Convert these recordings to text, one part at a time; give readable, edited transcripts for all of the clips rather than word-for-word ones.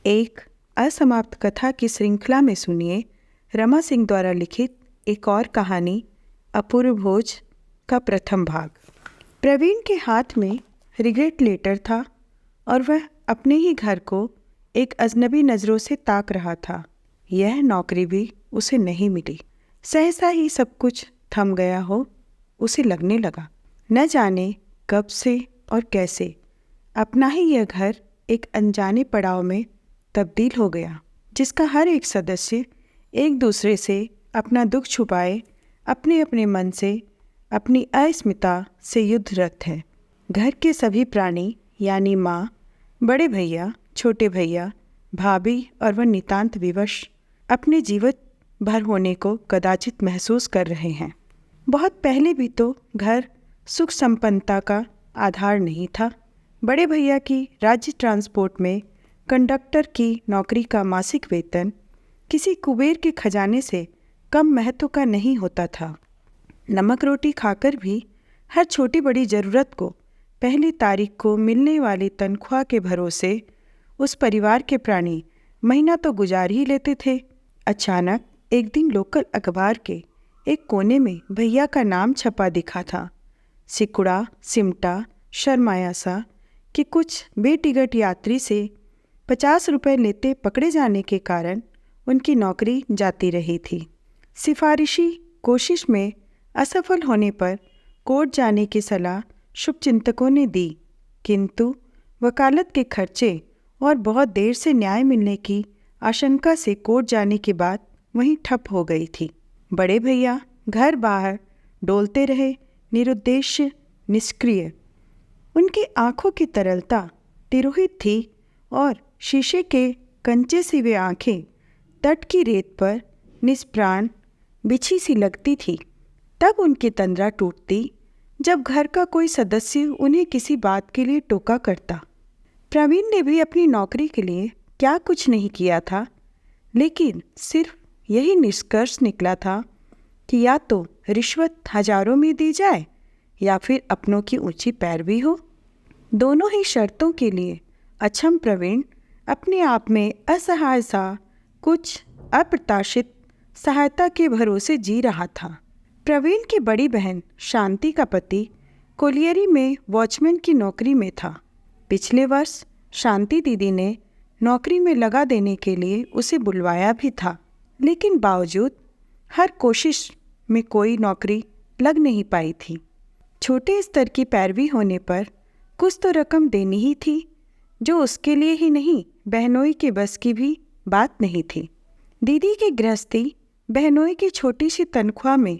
एक असमाप्त कथा की श्रृंखला में सुनिए रमा सिंह द्वारा लिखित एक और कहानी अपूर्व भोज का प्रथम भाग। प्रवीण के हाथ में रिग्रेट लेटर था और वह अपने ही घर को एक अजनबी नज़रों से ताक रहा था। यह नौकरी भी उसे नहीं मिली। सहसा ही सब कुछ थम गया हो उसे लगने लगा। न जाने कब से और कैसे अपना ही यह घर एक अनजाने पड़ाव में तब्दील हो गया, जिसका हर एक सदस्य एक दूसरे से अपना दुख छुपाए अपने अपने मन से अपनी अस्मिता से युद्धरत है। घर के सभी प्राणी यानी माँ, बड़े भैया, छोटे भैया, भाभी और वह नितांत विवश अपने जीवित भर होने को कदाचित महसूस कर रहे हैं। बहुत पहले भी तो घर सुख संपन्नता का आधार नहीं था। बड़े भैया की राज्य ट्रांसपोर्ट में कंडक्टर की नौकरी का मासिक वेतन किसी कुबेर के खजाने से कम महत्व का नहीं होता था। नमक रोटी खाकर भी हर छोटी बड़ी ज़रूरत को पहली तारीख को मिलने वाली तनख्वाह के भरोसे उस परिवार के प्राणी महीना तो गुजार ही लेते थे। अचानक एक दिन लोकल अखबार के एक कोने में भैया का नाम छपा दिखा था। सिकुड़ा सिमटा शर्माया सा कि कुछ बेटिकट यात्री से 50 रुपये लेते पकड़े जाने के कारण उनकी नौकरी जाती रही थी। सिफारिशी कोशिश में असफल होने पर कोर्ट जाने की सलाह शुभचिंतकों ने दी, किंतु वकालत के खर्चे और बहुत देर से न्याय मिलने की आशंका से कोर्ट जाने के बाद वहीं ठप हो गई थी। बड़े भैया घर बाहर डोलते रहे, निरुद्देश्य, निष्क्रिय। उनकी आंखों की तरलता तिरोहित थी और शीशे के कंचे सी वे आंखें तट की रेत पर निष्प्राण बिछी सी लगती थी। तब उनकी तंद्रा टूटती जब घर का कोई सदस्य उन्हें किसी बात के लिए टोका करता। प्रवीण ने भी अपनी नौकरी के लिए क्या कुछ नहीं किया था, लेकिन सिर्फ यही निष्कर्ष निकला था कि या तो रिश्वत हजारों में दी जाए या फिर अपनों की ऊंची पैरवी हो। दोनों ही शर्तों के लिए अक्षम प्रवीण अपने आप में असहाय सा कुछ अप्रत्याशित सहायता के भरोसे जी रहा था। प्रवीण की बड़ी बहन शांति का पति कोलियरी में वॉचमैन की नौकरी में था। पिछले वर्ष शांति दीदी ने नौकरी में लगा देने के लिए उसे बुलवाया भी था, लेकिन बावजूद हर कोशिश में कोई नौकरी लग नहीं पाई थी। छोटे स्तर की पैरवी होने पर कुछ तो रकम देनी ही थी, जो उसके लिए ही नहीं बहनोई के बस की भी बात नहीं थी। दीदी की गृहस्थी बहनोई की छोटी सी तनख्वाह में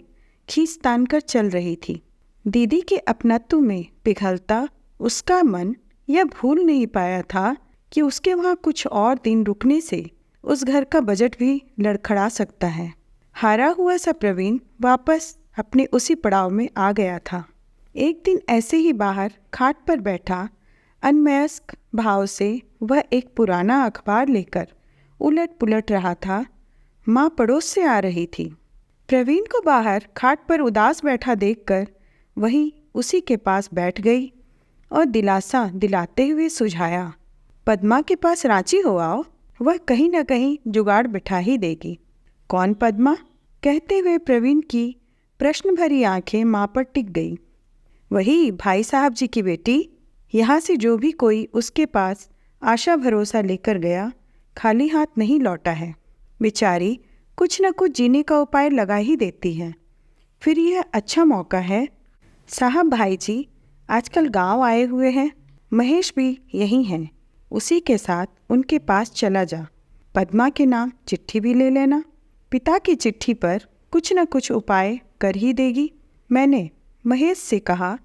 खींच तान कर चल रही थी। दीदी के अपनत्व में पिघलता उसका मन यह भूल नहीं पाया था कि उसके वहाँ कुछ और दिन रुकने से उस घर का बजट भी लड़खड़ा सकता है। हारा हुआ सा प्रवीण वापस अपने उसी पड़ाव में आ गया था। एक दिन ऐसे ही बाहर खाट पर बैठा अनमयस्क भाव से वह एक पुराना अखबार लेकर उलट पुलट रहा था। माँ पड़ोस से आ रही थी। प्रवीण को बाहर खाट पर उदास बैठा देखकर वही उसी के पास बैठ गई और दिलासा दिलाते हुए सुझाया, पद्मा के पास रांची हो आओ, वह कहीं न कहीं जुगाड़ बिठा ही देगी। कौन पद्मा? कहते हुए प्रवीण की प्रश्न भरी आंखें माँ पर टिक गई। वही भाई साहब जी की बेटी। यहाँ से जो भी कोई उसके पास आशा भरोसा लेकर गया खाली हाथ नहीं लौटा है। बेचारी कुछ न कुछ जीने का उपाय लगा ही देती है। फिर यह अच्छा मौका है। साहब भाई जी आजकल गांव आए हुए हैं, महेश भी यहीं हैं, उसी के साथ उनके पास चला जा। पद्मा के नाम चिट्ठी भी ले लेना, पिता की चिट्ठी पर कुछ न कुछ उपाय कर ही देगी। मैंने महेश से कहा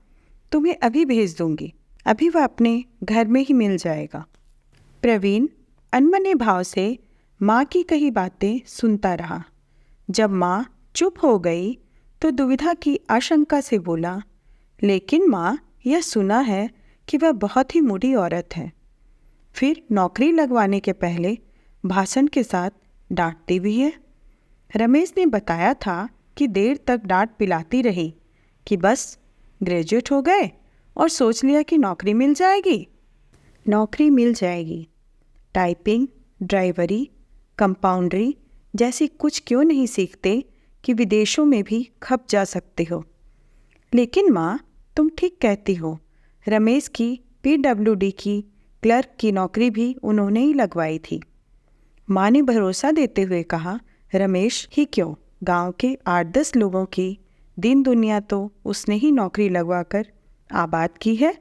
तुम्हें अभी भेज दूंगी, अभी वह अपने घर में ही मिल जाएगा। प्रवीण अनमने भाव से माँ की कही बातें सुनता रहा। जब माँ चुप हो गई तो दुविधा की आशंका से बोला, लेकिन माँ यह सुना है कि वह बहुत ही मूढ़ी औरत है, फिर नौकरी लगवाने के पहले भाषण के साथ डांटती भी है। रमेश ने बताया था कि देर तक डांट पिलाती रही कि बस ग्रेजुएट हो गए और सोच लिया कि नौकरी मिल जाएगी। नौकरी मिल जाएगी। टाइपिंग, ड्राइवरी, कंपाउंडरी जैसी कुछ क्यों नहीं सीखते कि विदेशों में भी खप जा सकते हो। लेकिन माँ, तुम ठीक कहती हो, रमेश की PWD की क्लर्क की नौकरी भी उन्होंने ही लगवाई थी। माँ ने भरोसा देते हुए कहा, रमेश ही क्यों, गांव के 8-10 लोगों की दिन दुनिया तो उसने ही नौकरी लगवाकर आबाद की है।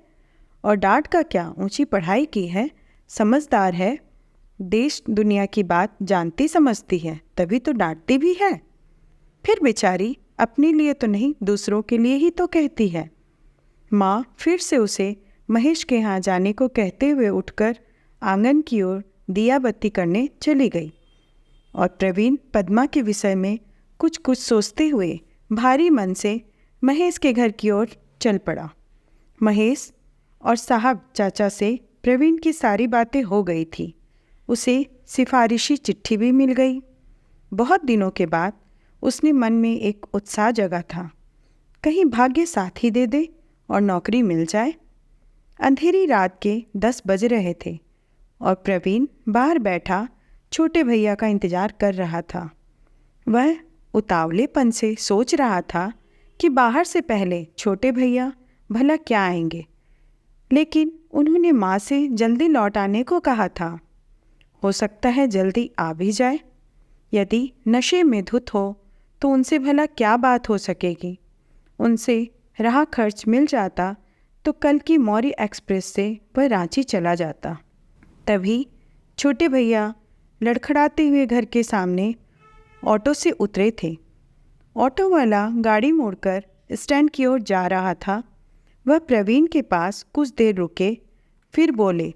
और डांट का क्या, ऊंची पढ़ाई की है, समझदार है, देश दुनिया की बात जानती समझती है, तभी तो डांटती भी है। फिर बेचारी अपने लिए तो नहीं, दूसरों के लिए ही तो कहती है। माँ फिर से उसे महेश के यहाँ जाने को कहते हुए उठकर आंगन की ओर दिया बत्ती करने चली गई और प्रवीण पद्मा के विषय में कुछ कुछ सोचते हुए भारी मन से महेश के घर की ओर चल पड़ा। महेश और साहब चाचा से प्रवीण की सारी बातें हो गई थी। उसे सिफारिशी चिट्ठी भी मिल गई। बहुत दिनों के बाद उसने मन में एक उत्साह जगा था, कहीं भाग्य साथ ही दे दे और नौकरी मिल जाए। अंधेरी रात के 10 बज रहे थे और प्रवीण बाहर बैठा छोटे भैया का इंतजार कर रहा था। वह उतावलेपन से सोच रहा था कि बाहर से पहले छोटे भैया भला क्या आएंगे, लेकिन उन्होंने माँ से जल्दी लौट आने को कहा था। हो सकता है जल्दी आ भी जाए। यदि नशे में धुत हो तो उनसे भला क्या बात हो सकेगी। उनसे राह खर्च मिल जाता तो कल की मौर्य एक्सप्रेस से वह रांची चला जाता। तभी छोटे भैया लड़खड़ाते हुए घर के सामने ऑटो से उतरे थे। ऑटो वाला गाड़ी मोड़कर स्टैंड की ओर जा रहा था। वह प्रवीण के पास कुछ देर रुके, फिर बोले,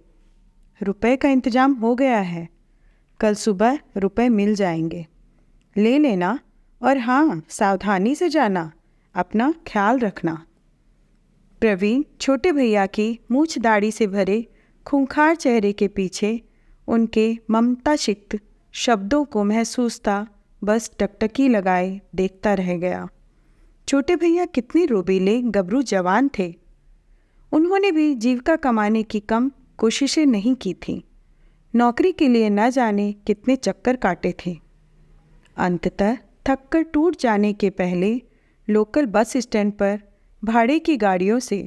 रुपए का इंतजाम हो गया है, कल सुबह रुपए मिल जाएंगे, ले लेना, और हाँ, सावधानी से जाना, अपना ख्याल रखना। प्रवीण छोटे भैया की मूछ दाढ़ी से भरे खूंखार चेहरे के पीछे उनके ममताशिक्त शब्दों को महसूसता बस टकटकी लगाए देखता रह गया। छोटे भैया कितने रोबीले गबरू जवान थे। उन्होंने भी जीविका कमाने की कम कोशिशें नहीं की थीं। नौकरी के लिए न जाने कितने चक्कर काटे थे। अंततः थककर टूट जाने के पहले लोकल बस स्टैंड पर भाड़े की गाड़ियों से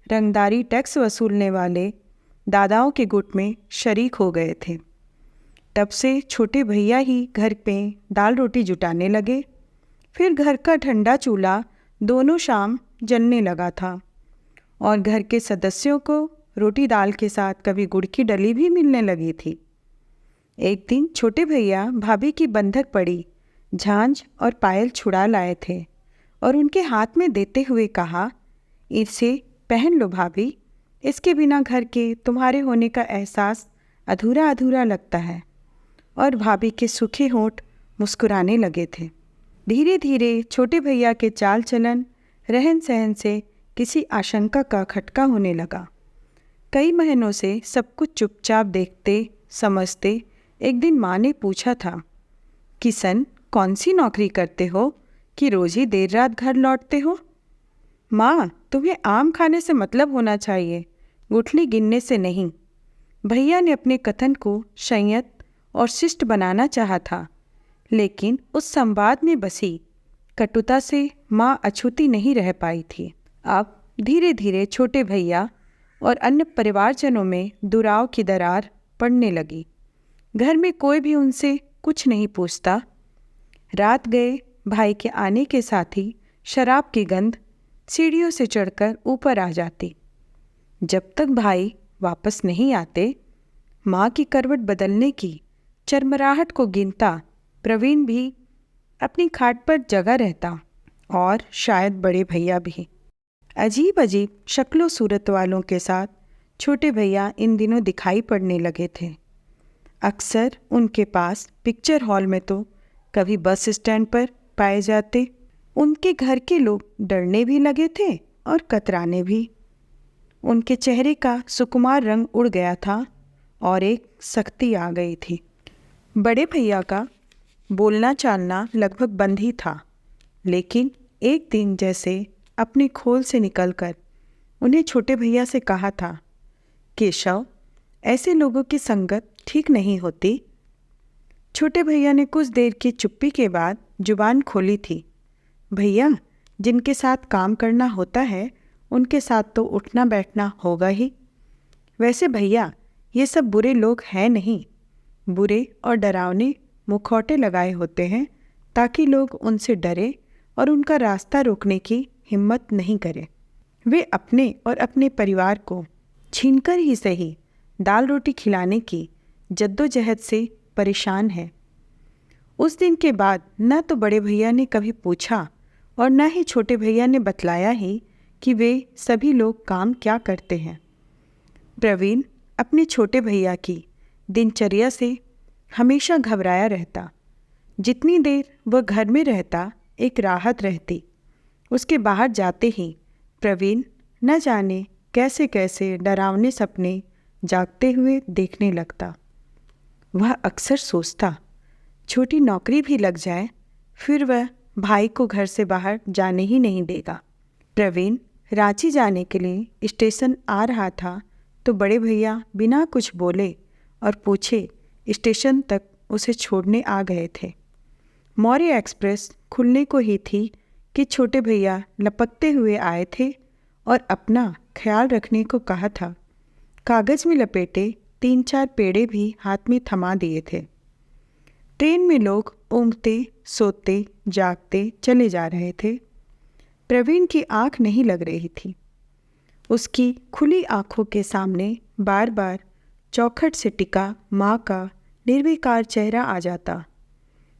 रंगदारी टैक्स वसूलने वाले दादाओं के गुट में शरीक हो गए थे। तब से छोटे भैया ही घर पे दाल रोटी जुटाने लगे। फिर घर का ठंडा चूल्हा दोनों शाम जलने लगा था और घर के सदस्यों को रोटी दाल के साथ कभी गुड़ की डली भी मिलने लगी थी। एक दिन छोटे भैया भाभी की बंधक पड़ी झांझ और पायल छुड़ा लाए थे और उनके हाथ में देते हुए कहा, इसे पहन लो भाभी, इसके बिना घर के तुम्हारे होने का एहसास अधूरा अधूरा लगता है। और भाभी के सूखे होंठ मुस्कुराने लगे थे। धीरे धीरे छोटे भैया के चाल चलन रहन सहन से किसी आशंका का खटका होने लगा। कई महीनों से सब कुछ चुपचाप देखते समझते एक दिन माँ ने पूछा था, किशन, कौन सी नौकरी करते हो कि रोज ही देर रात घर लौटते हो? माँ, तुम्हें आम खाने से मतलब होना चाहिए, गुठली गिनने से नहीं। भैया ने अपने कथन को संयत और शिष्ट बनाना चाहा था, लेकिन उस संवाद में बसी कटुता से माँ अछूती नहीं रह पाई थी। अब धीरे धीरे छोटे भैया और अन्य परिवारजनों में दुराव की दरार पड़ने लगी। घर में कोई भी उनसे कुछ नहीं पूछता। रात गए भाई के आने के साथ ही शराब की गंध सीढ़ियों से चढ़कर ऊपर आ जाती। जब तक भाई वापस नहीं आते, माँ की करवट बदलने की चरमराहट को गिनता प्रवीण भी अपनी खाट पर जगा रहता, और शायद बड़े भैया भी। अजीब अजीब शक्लों सूरत वालों के साथ छोटे भैया इन दिनों दिखाई पड़ने लगे थे। अक्सर उनके पास पिक्चर हॉल में तो कभी बस स्टैंड पर पाए जाते। उनके घर के लोग डरने भी लगे थे और कतराने भी। उनके चेहरे का सुकुमार रंग उड़ गया था और एक सख्ती आ गई थी। बड़े भैया का बोलना चालना लगभग बंद ही था, लेकिन एक दिन जैसे अपने खोल से निकलकर उन्हें छोटे भैया से कहा था, केशव, ऐसे लोगों की संगत ठीक नहीं होती, छोटे भैया ने कुछ देर की चुप्पी के बाद जुबान खोली थी। भैया, जिनके साथ काम करना होता है उनके साथ तो उठना बैठना होगा ही। वैसे भैया, ये सब बुरे लोग हैं नहीं। बुरे और डरावने मुखौटे लगाए होते हैं ताकि लोग उनसे डरे और उनका रास्ता रोकने की हिम्मत नहीं करें। वे अपने और अपने परिवार को छीनकर ही सही दाल रोटी खिलाने की जद्दोजहद से परेशान है। उस दिन के बाद न तो बड़े भैया ने कभी पूछा और न ही छोटे भैया ने बतलाया ही कि वे सभी लोग काम क्या करते हैं। प्रवीण अपने छोटे भैया की दिनचर्या से हमेशा घबराया रहता। जितनी देर वह घर में रहता एक राहत रहती, उसके बाहर जाते ही प्रवीण न जाने कैसे कैसे डरावने सपने जागते हुए देखने लगता। वह अक्सर सोचता, छोटी नौकरी भी लग जाए फिर वह भाई को घर से बाहर जाने ही नहीं देगा। प्रवीण रांची जाने के लिए स्टेशन आ रहा था तो बड़े भैया बिना कुछ बोले और पूछे स्टेशन तक उसे छोड़ने आ गए थे। मौर्य एक्सप्रेस खुलने को ही थी कि छोटे भैया लपकते हुए आए थे और अपना ख्याल रखने को कहा था। कागज़ में लपेटे 3-4 पेड़े भी हाथ में थमा दिए थे। ट्रेन में लोग ऊँघते सोते जागते चले जा रहे थे। प्रवीण की आंख नहीं लग रही थी। उसकी खुली आंखों के सामने बार बार चौखट से टिका माँ का निर्विकार चेहरा आ जाता।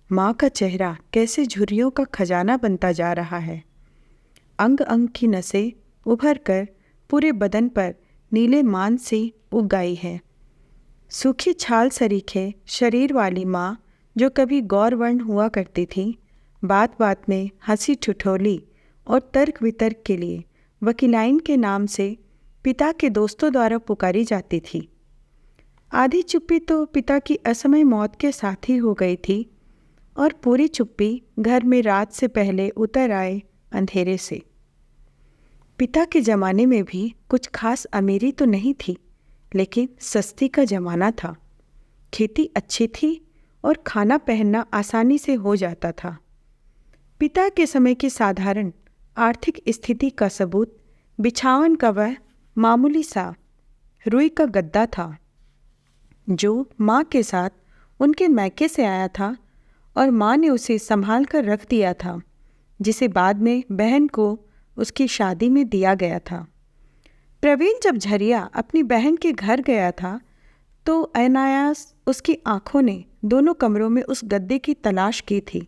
माँ का चेहरा कैसे झुर्रियों का खजाना बनता जा रहा है। अंग अंग की नसें उभर कर पूरे बदन पर नीले मांस से उग आई है। सूखी छाल सरीखे शरीर वाली माँ जो कभी गौरवर्ण हुआ करती थी, बात बात में हंसी ठिठोली और तर्क वितर्क के लिए वकीलाइन के नाम से पिता के दोस्तों द्वारा पुकारी जाती थी। आधी चुप्पी तो पिता की असमय मौत के साथ ही हो गई थी और पूरी चुप्पी घर में रात से पहले उतर आए अंधेरे से। पिता के ज़माने में भी कुछ खास अमीरी तो नहीं थी, लेकिन सस्ती का ज़माना था। खेती अच्छी थी और खाना पहनना आसानी से हो जाता था। पिता के समय की साधारण आर्थिक स्थिति का सबूत बिछावन का वह मामूली सा रुई का गद्दा था जो माँ के साथ उनके मैके से आया था और माँ ने उसे संभाल कर रख दिया था, जिसे बाद में बहन को उसकी शादी में दिया गया था। प्रवीण जब झरिया अपनी बहन के घर गया था तो अनायास उसकी आंखों ने दोनों कमरों में उस गद्दे की तलाश की थी।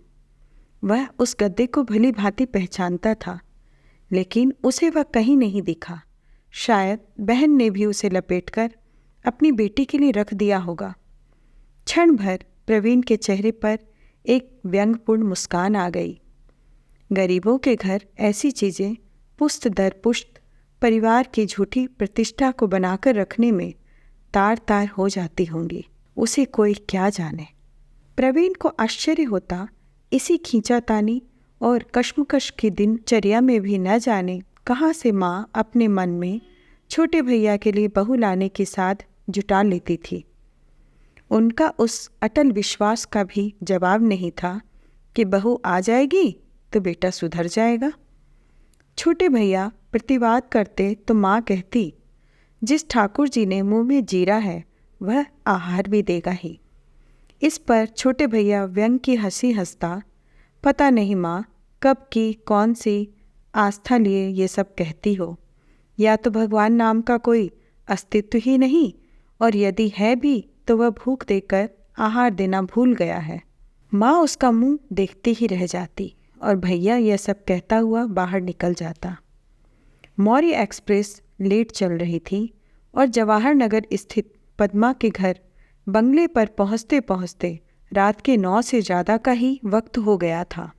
वह उस गद्दे को भली भांति पहचानता था, लेकिन उसे वह कहीं नहीं दिखा। शायद बहन ने भी उसे लपेटकर अपनी बेटी के लिए रख दिया होगा। क्षण भर प्रवीण के चेहरे पर एक व्यंग्यपूर्ण मुस्कान आ गई। गरीबों के घर ऐसी चीज़ें पुश्त दर पुश्त परिवार की झूठी प्रतिष्ठा को बनाकर रखने में तार तार हो जाती होंगी, उसे कोई क्या जाने। प्रवीण को आश्चर्य होता, इसी खींचातानी और कश्मकश की दिनचर्या में भी न जाने कहाँ से माँ अपने मन में छोटे भैया के लिए बहू लाने की साध जुटा लेती थी। उनका उस अटल विश्वास का भी जवाब नहीं था कि बहू आ जाएगी तो बेटा सुधर जाएगा। छोटे भैया प्रतिवाद करते तो माँ कहती, जिस ठाकुर जी ने मुंह में जीरा है वह आहार भी देगा ही। इस पर छोटे भैया व्यंग की हंसी हंसता, पता नहीं माँ कब की कौन सी आस्था लिए ये सब कहती हो, या तो भगवान नाम का कोई अस्तित्व ही नहीं, और यदि है भी तो वह भूख देकर आहार देना भूल गया है। माँ उसका मुंह देखती ही रह जाती और भैया यह सब कहता हुआ बाहर निकल जाता। मौर्य एक्सप्रेस लेट चल रही थी और जवाहर नगर स्थित पद्मा के घर बंगले पर पहुँचते पहुँचते रात के 9 से ज़्यादा का ही वक्त हो गया था।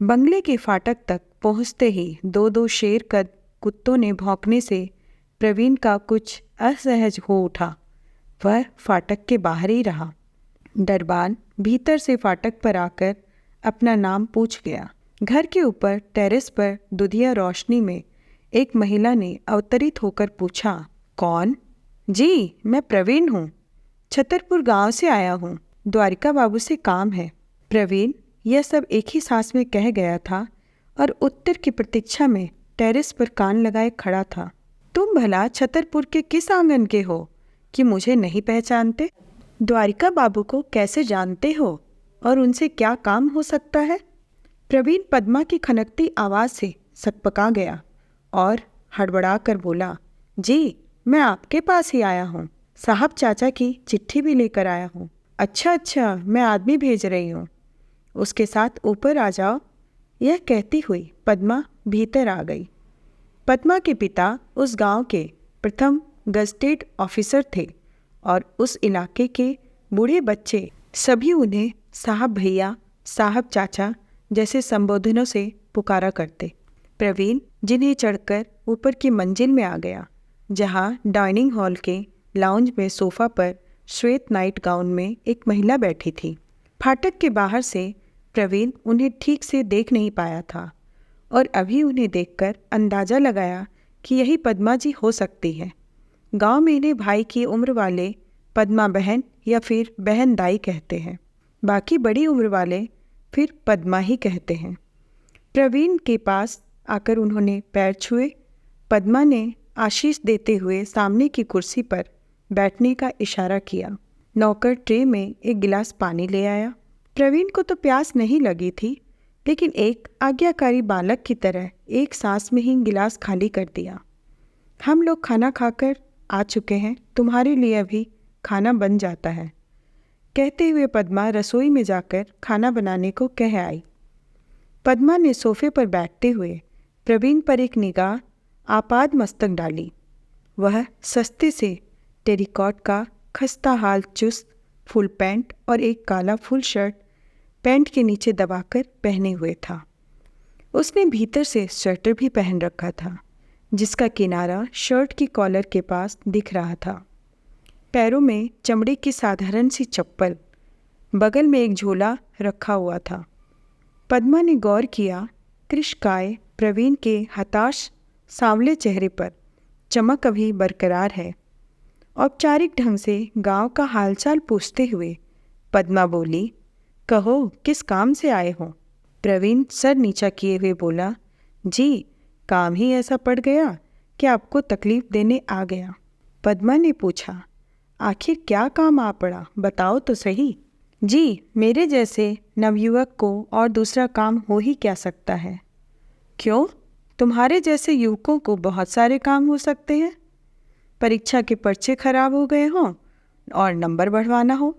बंगले के फाटक तक पहुँचते ही 2-2 शेर कद कुत्तों ने भौंकने से प्रवीण का कुछ असहज हो उठा। वह फाटक के बाहर ही रहा। दरबान भीतर से फाटक पर आकर अपना नाम पूछ गया। घर के ऊपर टेरेस पर दुधिया रोशनी में एक महिला ने अवतरित होकर पूछा, कौन? जी, मैं प्रवीण हूँ, छतरपुर गांव से आया हूँ। द्वारिका बाबू से काम है। प्रवीण यह सब एक ही सांस में कह गया था और उत्तर की प्रतीक्षा में टेरेस पर कान लगाए खड़ा था। तुम भला छतरपुर के किस आंगन के हो कि मुझे नहीं पहचानते? द्वारिका बाबू को कैसे जानते हो और उनसे क्या काम हो सकता है? प्रवीण पद्मा की खनकती आवाज़ से सकपका गया और हड़बड़ा कर बोला, जी मैं आपके पास ही आया हूँ। साहब चाचा की चिट्ठी भी लेकर आया हूँ। अच्छा, मैं आदमी भेज रही हूँ, उसके साथ ऊपर आ जाओ। यह कहती हुई पद्मा भीतर आ गई। पद्मा के पिता उस गांव के प्रथम गजटेड ऑफिसर थे और उस इलाके के बूढ़े बच्चे सभी उन्हें साहब भैया, साहब चाचा जैसे संबोधनों से पुकारा करते। प्रवीण जिन्हें चढ़कर ऊपर की मंजिल में आ गया, जहां डाइनिंग हॉल के लाउंज में सोफा पर श्वेत नाइट गाउन में एक महिला बैठी थी। फाटक के बाहर से प्रवीण उन्हें ठीक से देख नहीं पाया था और अभी उन्हें देखकर अंदाज़ा लगाया कि यही पद्मा जी हो सकती है। गांव में इन्हें भाई की उम्र वाले पद्मा बहन या फिर बहन दाई कहते हैं, बाकी बड़ी उम्र वाले फिर पद्मा ही कहते हैं। प्रवीण के पास आकर उन्होंने पैर छुए। पद्मा ने आशीष देते हुए सामने की कुर्सी पर बैठने का इशारा किया। नौकर ट्रे में एक गिलास पानी ले आया। प्रवीण को तो प्यास नहीं लगी थी, लेकिन एक आज्ञाकारी बालक की तरह एक सांस में ही गिलास खाली कर दिया। हम लोग खाना खाकर आ चुके हैं, तुम्हारे लिए अभी खाना बन जाता है, कहते हुए पद्मा रसोई में जाकर खाना बनाने को कह आई। पद्मा ने सोफे पर बैठते हुए प्रवीण पर एक निगाह आपाद मस्तक डाली। वह सस्ते से टेरिकॉट का खस्ता हाल चुस्त फुल पैंट और एक काला फुल शर्ट पैंट के नीचे दबाकर पहने हुए था। उसने भीतर से स्वेटर भी पहन रखा था, जिसका किनारा शर्ट की कॉलर के पास दिख रहा था। पैरों में चमड़े की साधारण सी चप्पल, बगल में एक झोला रखा हुआ था। पद्मा ने गौर किया, कृशकाय प्रवीण के हताश सांवले चेहरे पर चमक अभी बरकरार है। औपचारिक ढंग से गांव का हालचाल पूछते हुए पद्मा बोली, कहो किस काम से आए हो? प्रवीण सर नीचा किए हुए बोला, जी काम ही ऐसा पड़ गया कि आपको तकलीफ देने आ गया। पद्मा ने पूछा, आखिर क्या काम आ पड़ा, बताओ तो सही। जी मेरे जैसे नवयुवक को और दूसरा काम हो ही क्या सकता है? क्यों, तुम्हारे जैसे युवकों को बहुत सारे काम हो सकते हैं। परीक्षा के पर्चे खराब हो गए हों और नंबर बढ़वाना हो,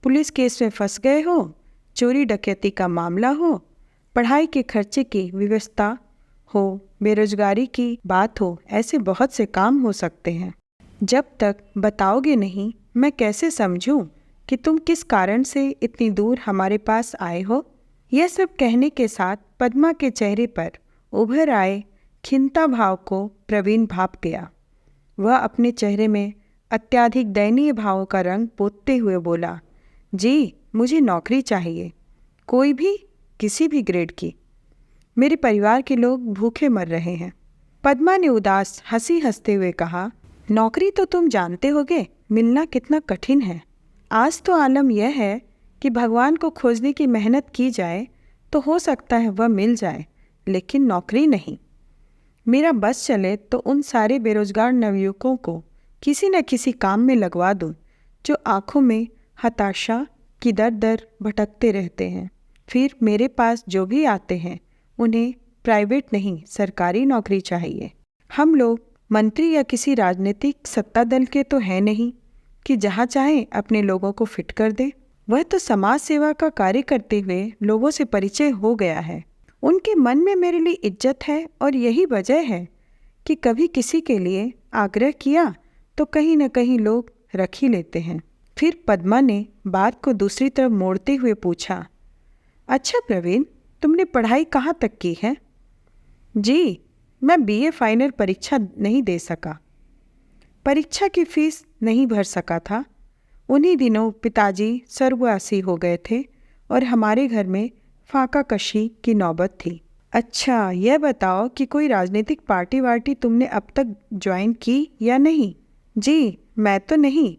पुलिस केस में फंस गए हो, चोरी डकैती का मामला हो, पढ़ाई के खर्चे की व्यवस्था हो, बेरोजगारी की बात हो, ऐसे बहुत से काम हो सकते हैं। जब तक बताओगे नहीं मैं कैसे समझूं कि तुम किस कारण से इतनी दूर हमारे पास आए हो? यह सब कहने के साथ पद्मा के चेहरे पर उभर आए खिन्नता भाव को प्रवीण भाप गया। वह अपने चेहरे में अत्यधिक दयनीय भावों का रंग पोतते हुए बोला, जी मुझे नौकरी चाहिए, कोई भी, किसी भी ग्रेड की। मेरे परिवार के लोग भूखे मर रहे हैं। पद्मा ने उदास हंसी हंसते हुए कहा, नौकरी तो तुम जानते होगे मिलना कितना कठिन है। आज तो आलम यह है कि भगवान को खोजने की मेहनत की जाए तो हो सकता है वह मिल जाए, लेकिन नौकरी नहीं। मेरा बस चले तो उन सारे बेरोजगार नवयुवकों को किसी न किसी काम में लगवा दूं, जो आंखों में हताशा की दर दर भटकते रहते हैं। फिर मेरे पास जो भी आते हैं उन्हें प्राइवेट नहीं सरकारी नौकरी चाहिए। हम लोग मंत्री या किसी राजनीतिक सत्ता दल के तो हैं नहीं कि जहाँ चाहे अपने लोगों को फिट कर दे। वह तो समाज सेवा का कार्य करते हुए लोगों से परिचय हो गया है। उनके मन में मेरे लिए इज्जत है और यही वजह है कि कभी किसी के लिए आग्रह किया तो कहीं न कहीं लोग रख ही लेते हैं। फिर पद्मा ने बात को दूसरी तरफ मोड़ते हुए पूछा, अच्छा प्रवीण, तुमने पढ़ाई कहाँ तक की है? जी मैं बीए फाइनल परीक्षा नहीं दे सका, परीक्षा की फीस नहीं भर सका था। उन्हीं दिनों पिताजी स्वर्गवासी हो गए थे और हमारे घर में फाका कशी की नौबत थी। अच्छा यह बताओ कि कोई राजनीतिक पार्टी वार्टी तुमने अब तक ज्वाइन की या नहीं? जी मैं तो नहीं,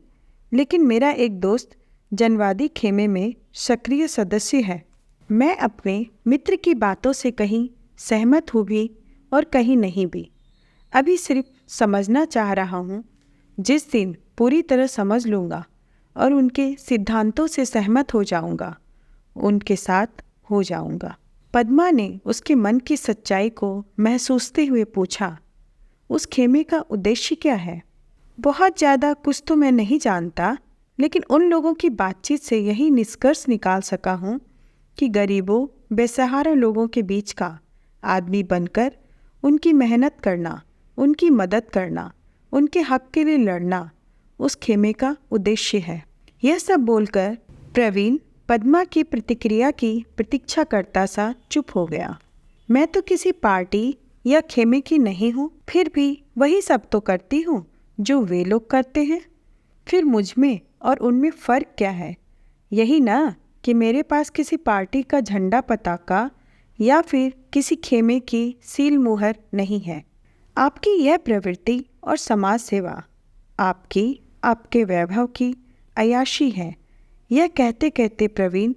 लेकिन मेरा एक दोस्त जनवादी खेमे में सक्रिय सदस्य है। मैं अपने मित्र की बातों से कहीं सहमत हूँ भी और कहीं नहीं भी। अभी सिर्फ समझना चाह रहा हूँ। जिस दिन पूरी तरह समझ लूँगा और उनके सिद्धांतों से सहमत हो जाऊँगा, उनके साथ हो जाऊँगा। पद्मा ने उसके मन की सच्चाई को महसूसते हुए पूछा, उस खेमे का उद्देश्य क्या है? बहुत ज़्यादा कुछ तो मैं नहीं जानता, लेकिन उन लोगों की बातचीत से यही निष्कर्ष निकाल सका हूँ कि गरीबों, बेसहारा लोगों के बीच का आदमी बनकर उनकी मेहनत करना, उनकी मदद करना, उनके हक के लिए लड़ना उस खेमे का उद्देश्य है। यह सब बोलकर प्रवीण पद्मा की प्रतिक्रिया की प्रतीक्षा करता सा चुप हो गया। मैं तो किसी पार्टी या खेमे की नहीं हूँ, फिर भी वही सब तो करती हूँ जो वे लोग करते हैं। फिर मुझ में और उनमें फ़र्क क्या है? यही ना कि मेरे पास किसी पार्टी का झंडा, पताका या फिर किसी खेमे की सील मुहर नहीं है। आपकी यह प्रवृत्ति और समाज सेवा आपके वैभव की अय्याशी है। यह कहते कहते प्रवीण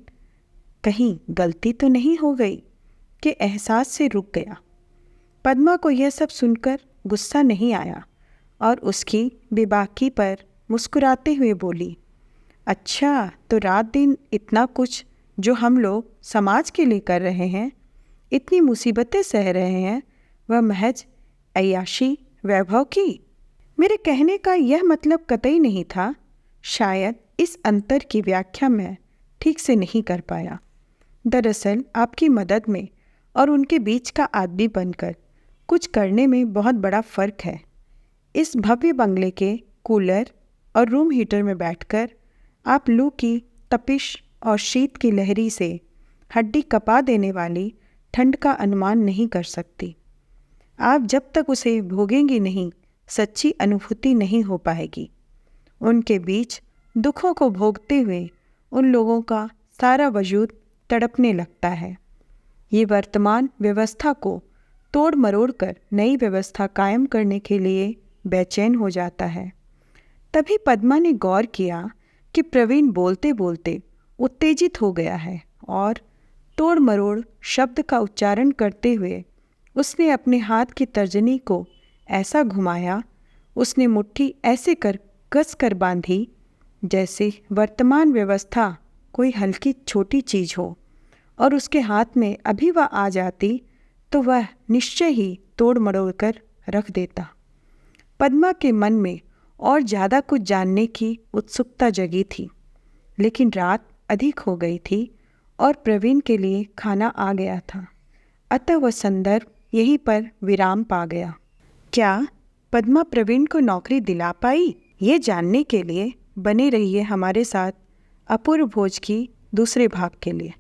कहीं गलती तो नहीं हो गई के एहसास से रुक गया। पद्मा को यह सब सुनकर गुस्सा नहीं आया और उसकी बेबाकी पर मुस्कुराते हुए बोली, अच्छा, तो रात दिन इतना कुछ जो हम लोग समाज के लिए कर रहे हैं, इतनी मुसीबतें सह रहे हैं, वह महज अय्याशी, वैभव की? मेरे कहने का यह मतलब कतई नहीं था। शायद इस अंतर की व्याख्या मैं ठीक से नहीं कर पाया। दरअसल आपकी मदद में और उनके बीच का आदमी बनकर कुछ करने में बहुत बड़ा फ़र्क है। इस भव्य बंगले के कूलर और रूम हीटर में बैठकर आप लू की तपिश और शीत की लहरी से हड्डी कपा देने वाली ठंड का अनुमान नहीं कर सकती। आप जब तक उसे भोगेंगी नहीं, सच्ची अनुभूति नहीं हो पाएगी। उनके बीच दुखों को भोगते हुए उन लोगों का सारा वजूद तड़पने लगता है। ये वर्तमान व्यवस्था को तोड़ मरोड़ कर नई व्यवस्था कायम करने के लिए बेचैन हो जाता है। तभी पद्मा ने गौर किया कि प्रवीण बोलते बोलते उत्तेजित हो गया है और तोड़ मरोड़ शब्द का उच्चारण करते हुए उसने अपने हाथ की तर्जनी को ऐसा घुमाया, उसने मुट्ठी ऐसे कस कर बांधी जैसे वर्तमान व्यवस्था कोई हल्की छोटी चीज़ हो और उसके हाथ में अभी वह आ जाती तो वह निश्चय ही तोड़ मरोड़ कर रख देता। पद्मा के मन में और ज़्यादा कुछ जानने की उत्सुकता जगी थी, लेकिन रात अधिक हो गई थी और प्रवीण के लिए खाना आ गया था। अतः वह संदर्भ यहीं पर विराम पा गया। क्या पद्मा प्रवीण को नौकरी दिला पाई? ये जानने के लिए बने रहिए हमारे साथ अपूर्व भोज की दूसरे भाग के लिए।